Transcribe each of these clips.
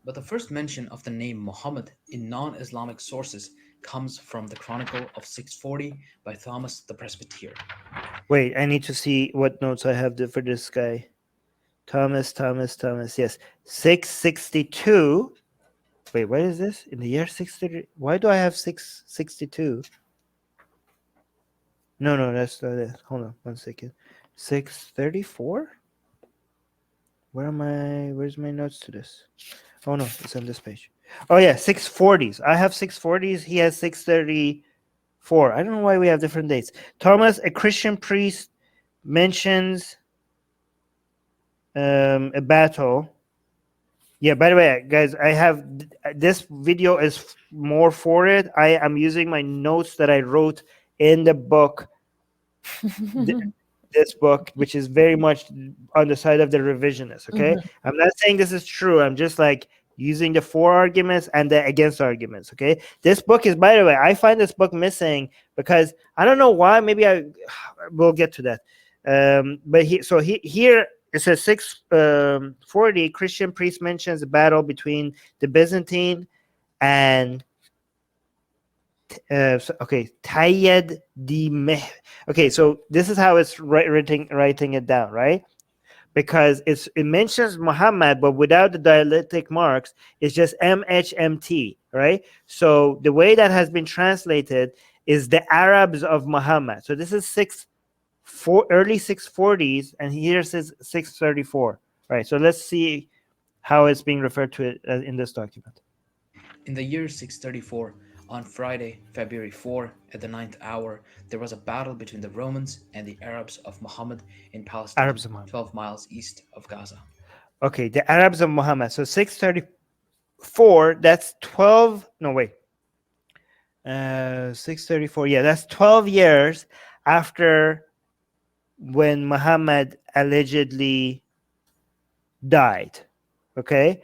but the first mention of the name Muhammad in non-Islamic sources comes from the Chronicle of 640 by Thomas the Presbyter. Wait, I need to see what notes I have for this guy. Thomas. Yes, 662. Wait, what is this? In the year 630? Why do I have 662? No, that's not it. Hold on 1 second. 634? Where's my notes to this? Oh no, it's on this page. Oh yeah, 640s. I have 640s. He has 634. I don't know why we have different dates. Thomas, a Christian priest, mentions a battle. Yeah, by the way, guys, I have this video is more for it. I am using my notes that I wrote in the book. This book, which is very much on the side of the revisionist. Okay, I'm not saying this is true. I'm just like using the for arguments and the against arguments. Okay, this book is, by the way, I find this book missing because I don't know why. Maybe I will get to that. But here it says 640. Christian priest mentions a battle between the Byzantine and Tayyid di Meh. Okay, so this is how it's writing it down, right? Because it mentions Muhammad, but without the dialectic marks, it's just MHMT, right? So the way that has been translated is the Arabs of Muhammad. So this is early 640s, and here it says 634, right? So let's see how it's being referred to it in this document. In the year 634, on Friday, February 4, at the 9th hour, there was a battle between the Romans and the Arabs of Muhammad in Palestine, 12 miles east of Gaza. Okay, the Arabs of Muhammad. So 634, that's 12, no, wait. 634, yeah, that's 12 years after when Muhammad allegedly died. Okay?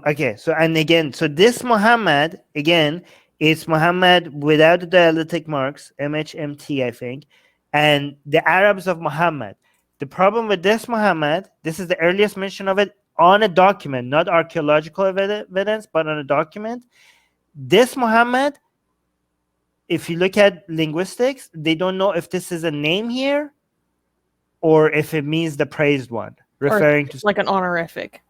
Okay, so and again, so this Muhammad again is Muhammad without the dialectic marks, MHMT, I think, and the Arabs of Muhammad. The problem with this Muhammad, this is the earliest mention of it on a document, not archaeological evidence, but on a document. This Muhammad, if you look at linguistics, they don't know if this is a name here or if it means the praised one, referring to like an honorific.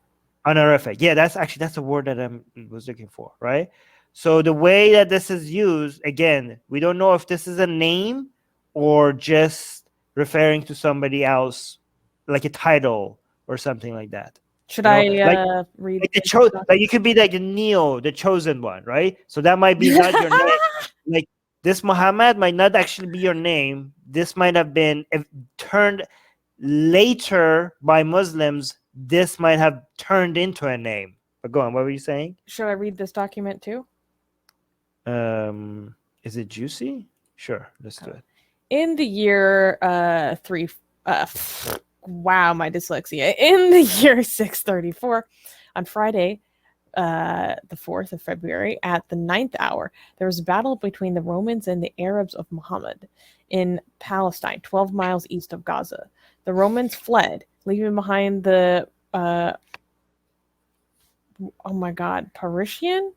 Honorific. Yeah, that's a word that I was looking for, right? So the way that this is used, again, we don't know if this is a name or just referring to somebody else, like a title or something like that. Should I read? Like you could be like Neo, the chosen one, right? So that might be not your name. Like this Muhammad might not actually be your name. This might have been turned later by Muslims. This might have turned into a name. But go on, what were you saying? Should I read this document too? Is it juicy? Sure, let's do it. In the year wow, my dyslexia. In the year 634, on Friday, the 4th of February, at the 9th hour, there was a battle between the Romans and the Arabs of Muhammad in Palestine, 12 miles east of Gaza. The Romans fled, leaving behind the Parisian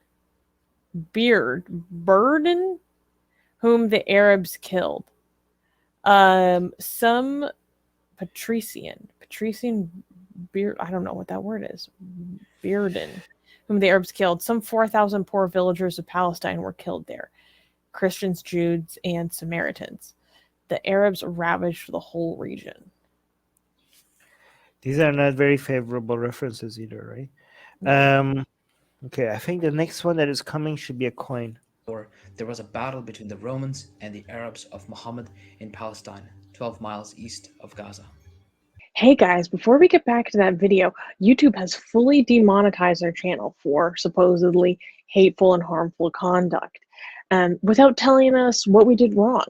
burden, whom the Arabs killed. Some patrician beard, I don't know what that word is. Bearden, whom the Arabs killed. Some 4,000 poor villagers of Palestine were killed there. Christians, Jews, and Samaritans. The Arabs ravaged the whole region. These are not very favorable references either, right? No. Okay, I think the next one that is coming should be a coin. There was a battle between the Romans and the Arabs of Muhammad in Palestine, 12 miles east of Gaza. Hey guys, before we get back to that video, YouTube has fully demonetized our channel for supposedly hateful and harmful conduct, without telling us what we did wrong.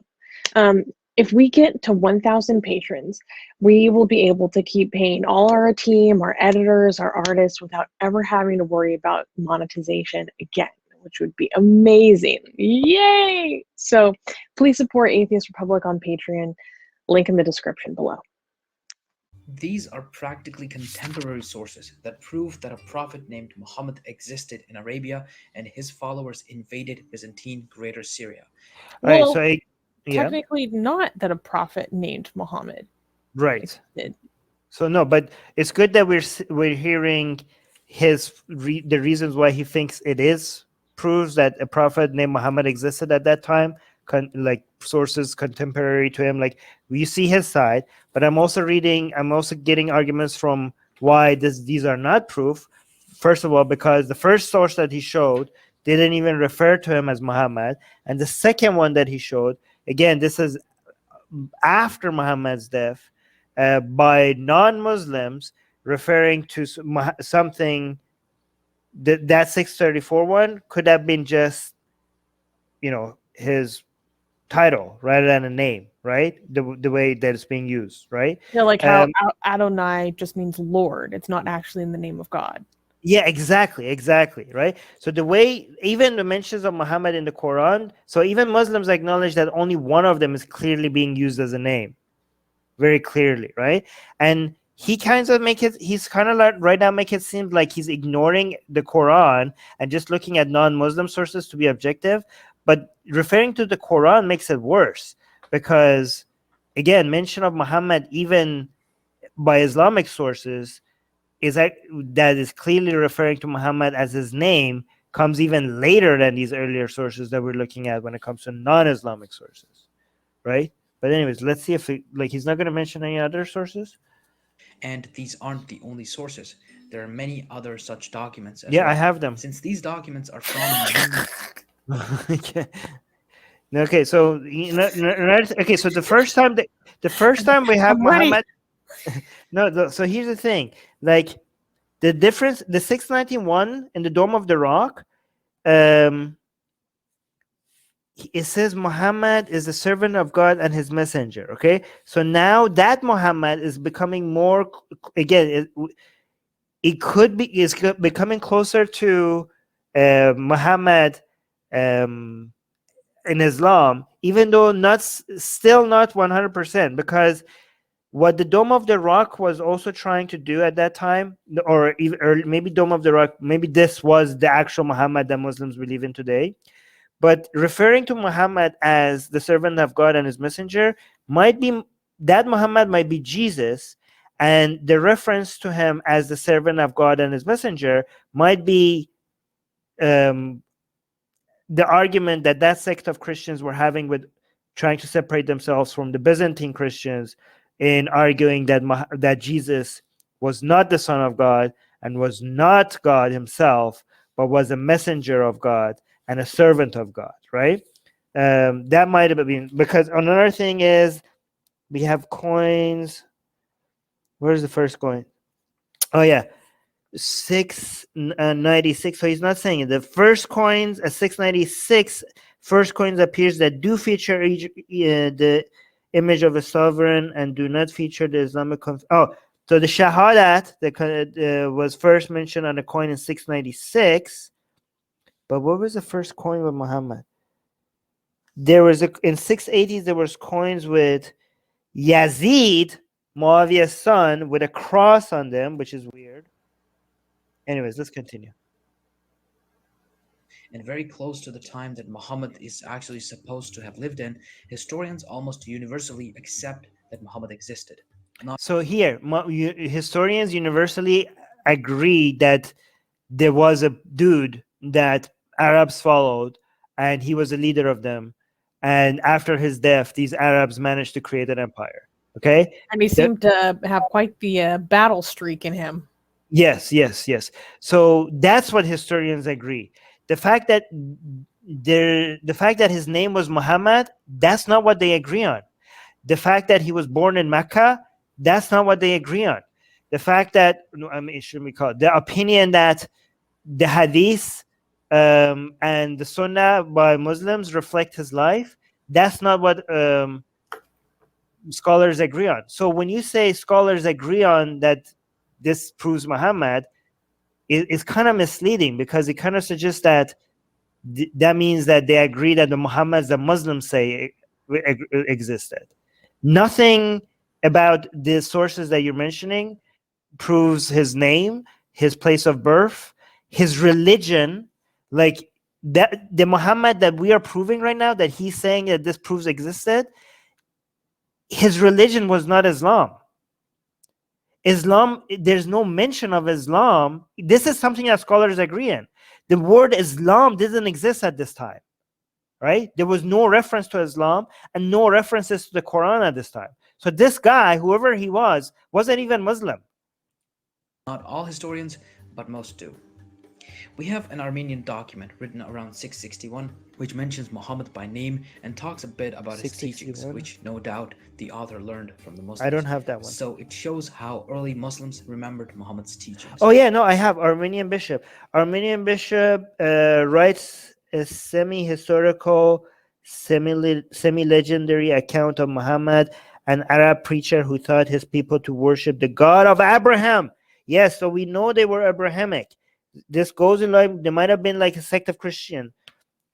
If we get to 1,000 patrons, we will be able to keep paying all our team, our editors, our artists, without ever having to worry about monetization again, which would be amazing. Yay! So please support Atheist Republic on Patreon. Link in the description below. These are practically contemporary sources that prove that a prophet named Muhammad existed in Arabia and his followers invaded Byzantine Greater Syria. All right, Well, so yeah, technically not that a prophet named Muhammad right. existed. So no, but it's good that we're hearing the reasons why he thinks it is proves that a prophet named Muhammad existed at that time. Like sources contemporary to him, like we see his side, but I'm also getting arguments from why these are not proof. First of all, because the first source that he showed didn't even refer to him as Muhammad, and the second one that he showed, again, this is after Muhammad's death, by non-Muslims, referring to something that 634 one could have been just, his title rather than a name, right? The way that it's being used, right? Yeah, like how Adonai just means Lord. It's not actually in the name of God. Yeah, exactly, right? So the way, even the mentions of Muhammad in the Quran, so even Muslims acknowledge that only one of them is clearly being used as a name, very clearly, right? And he's kind of like right now make it seem like he's ignoring the Quran and just looking at non-Muslim sources to be objective. But referring to the Quran makes it worse, because again, mention of Muhammad even by Islamic sources that is clearly referring to Muhammad as his name comes even later than these earlier sources that we're looking at when it comes to non-Islamic sources, right? But anyways, let's see if he's not going to mention any other sources. And these aren't the only sources. There are many other such documents as Yeah, well. I have them. Since these documents are from Okay, so okay, so the first time we have Muhammad. No, so here's the thing, like the difference, the 691 in the Dome of the Rock, it says Muhammad is the servant of God and his messenger. Okay, so now that Muhammad is becoming more, again, it could be is becoming closer to Muhammad in Islam, even though still not 100%, because what the Dome of the Rock was also trying to do at that time, or maybe Dome of the Rock, maybe this was the actual Muhammad that Muslims believe in today, but referring to Muhammad as the servant of God and his messenger that Muhammad might be Jesus, and the reference to him as the servant of God and his messenger might be the argument that sect of Christians were having with trying to separate themselves from the Byzantine Christians, in arguing that Jesus was not the Son of God and was not God himself, but was a messenger of God and a servant of God, right? That might have been, because another thing is we have coins. Where's the first coin? Oh yeah, 696. So he's not saying it. The first coins, 696 first coins appears that do feature the image of a sovereign and do not feature the Islamic. So the Shahadat that was first mentioned on a coin in 696. But what was the first coin with Muhammad? There was in 680s there was coins with Yazid, Muawiyah's son, with a cross on them, which is weird. Anyways, let's continue. And very close to the time that Muhammad is actually supposed to have lived in, historians almost universally accept that Muhammad existed. So here, historians universally agree that there was a dude that Arabs followed, and he was a leader of them. And after his death, these Arabs managed to create an empire. Okay, and he seemed to have quite the battle streak in him. Yes. So that's what historians agree. The fact that his name was Muhammad, that's not what they agree on. The fact that he was born in Mecca, that's not what they agree on. The fact that the opinion that the Hadith and the Sunnah by Muslims reflect his life, that's not what scholars agree on. So when you say scholars agree on that this proves Muhammad, it's kind of misleading, because it kind of suggests that that means that they agree that the Muhammads that Muslims say existed. Nothing about the sources that you're mentioning proves his name, his place of birth, his religion, like that the Muhammad that we are proving right now that he's saying that this proves existed, his religion was not Islam. Islam, there's no mention of Islam. This is something that scholars agree in. The word Islam didn't exist at this time, right? There was no reference to Islam and no references to the Quran at this time. So this guy, whoever he was, wasn't even Muslim. Not all historians, but most do. We have an Armenian document written around 661, which mentions Muhammad by name and talks a bit about his teachings, which no doubt the author learned from the Muslims. I don't have that one. So it shows how early Muslims remembered Muhammad's teachings. Oh yeah, no, I have Armenian bishop. Armenian bishop writes a semi-historical, semi-legendary account of Muhammad, an Arab preacher who taught his people to worship the God of Abraham. Yes, so we know they were Abrahamic. This goes in line, they might have been like a sect of Christian,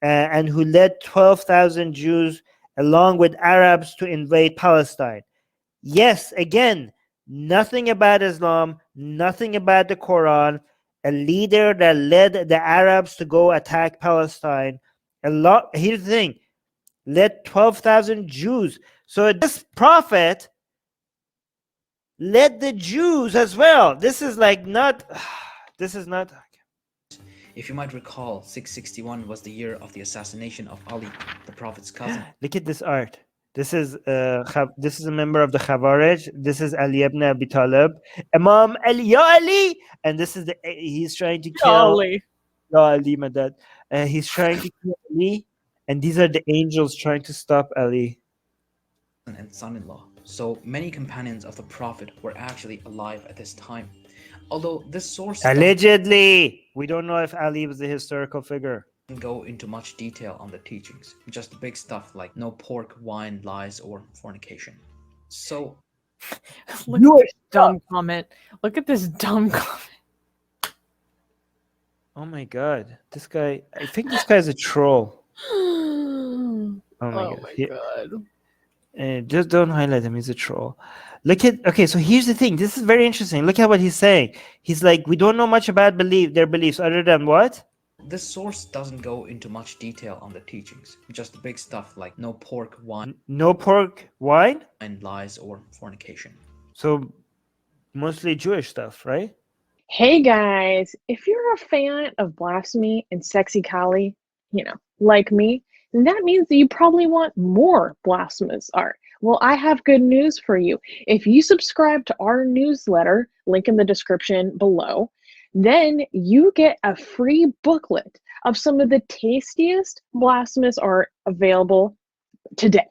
and who led 12,000 Jews along with Arabs to invade Palestine. Yes, again, nothing about Islam, nothing about the Quran, a leader that led the Arabs to go attack Palestine. Here's the thing, led 12,000 Jews. So this prophet led the Jews as well. This is not. If you might recall, 661 was the year of the assassination of Ali, the Prophet's cousin. Look at this art. This is a member of the Khawarij. This is Ali ibn Abi Talib. Imam Ali, Ya Ali! And this is he's trying to kill Ali. Ya Ali, my dad. He's trying to kill Ali. And these are the angels trying to stop Ali. And son-in-law. So many companions of the Prophet were actually alive at this time. Although this source allegedly, we don't know if Ali was a historical figure. Doesn't go into much detail on the teachings, just the big stuff like no pork, wine, lies, or fornication. So, look at this dumb comment. Look at this dumb comment. Oh my god, this guy! I think this guy's a troll. Oh my god. Just don't highlight him. He's a troll. Okay, so here's the thing. This is very interesting. Look at what he's saying. He's like, we don't know much about their beliefs other than what? This source doesn't go into much detail on the teachings, just the big stuff like no pork, wine. No pork, wine? And lies or fornication. So mostly Jewish stuff, right? Hey guys, if you're a fan of blasphemy and sexy Kali, like me, then that means that you probably want more blasphemous art. Well, I have good news for you. If you subscribe to our newsletter, link in the description below, then you get a free booklet of some of the tastiest blasphemous art available today.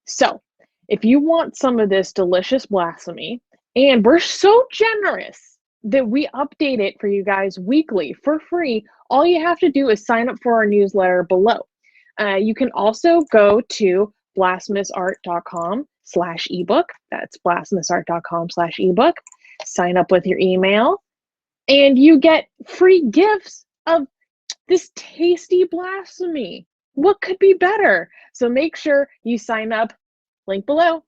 So, if you want some of this delicious blasphemy, and we're so generous that we update it for you guys weekly for free, all you have to do is sign up for our newsletter below. You can also go to blasphemousart.com/ebook. That's blasphemousart.com/ebook. Sign up with your email, and you get free gifts of this tasty blasphemy. What could be better? So make sure you sign up. Link below.